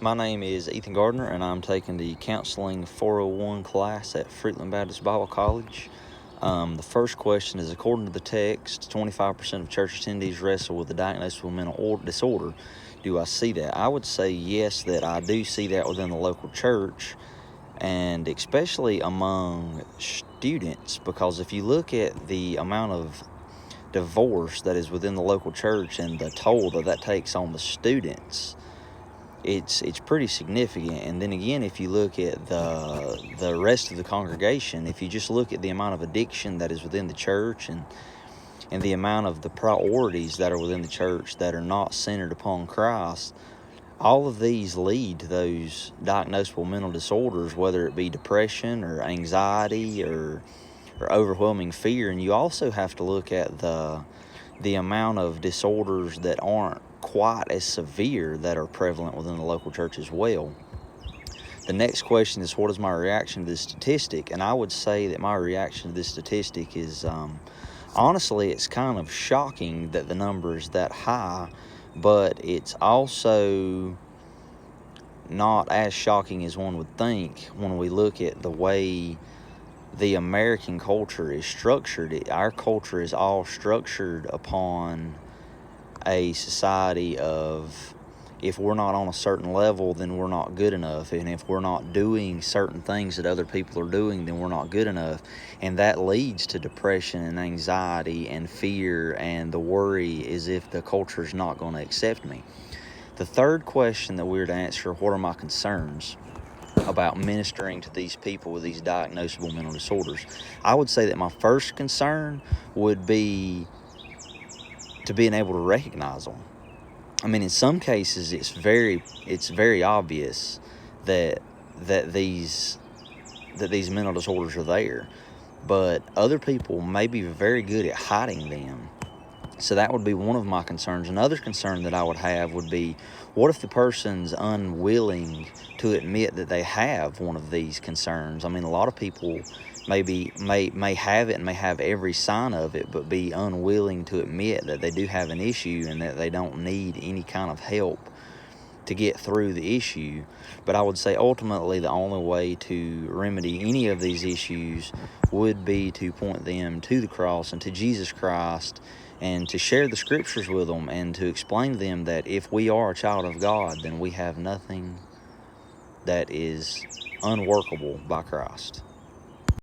My name is Ethan Gardner, and I'm taking the Counseling 401 class at Fruitland Baptist Bible College. The first question is, according to the text, 25% of church attendees wrestle with a diagnosable mental disorder. Do I see that? I would say yes, that I do see that within the local church, and especially among students, because if you look at the amount of divorce that is within the local church and the toll that takes on the students, it's pretty significant. And then again, if you look at the rest of the congregation, if you just look at the amount of addiction that is within the church and the amount of the priorities that are within the church that are not centered upon Christ, all of these lead to those diagnosable mental disorders, whether it be depression or anxiety or overwhelming fear. And you also have to look at the amount of disorders that aren't quite as severe that are prevalent within the local church as well. The next question is, what is my reaction to this statistic? And I would say that my reaction to this statistic is, honestly, it's kind of shocking that the number is that high, but it's also not as shocking as one would think when we look at the way the American culture is structured. Our culture is all structured upon a society of, if we're not on a certain level, then we're not good enough. And if we're not doing certain things that other people are doing, then we're not good enough. And that leads to depression and anxiety and fear and the worry as if the culture is not going to accept me. The third question that we're to answer, what are my concerns about ministering to these people with these diagnosable mental disorders? I would say that my first concern would be to being able to recognize them. I mean, in some cases, it's very obvious that these mental disorders are there, but other people may be very good at hiding them. So that would be one of my concerns. Another concern that I would have would be, what if the person's unwilling to admit that they have one of these concerns? I mean, a lot of people may have it and may have every sign of it, but be unwilling to admit that they do have an issue and that they don't need any kind of help to get through the issue. But I would say ultimately the only way to remedy any of these issues would be to point them to the cross and to Jesus Christ, and to share the scriptures with them and to explain to them that if we are a child of God, then we have nothing that is unworkable by Christ.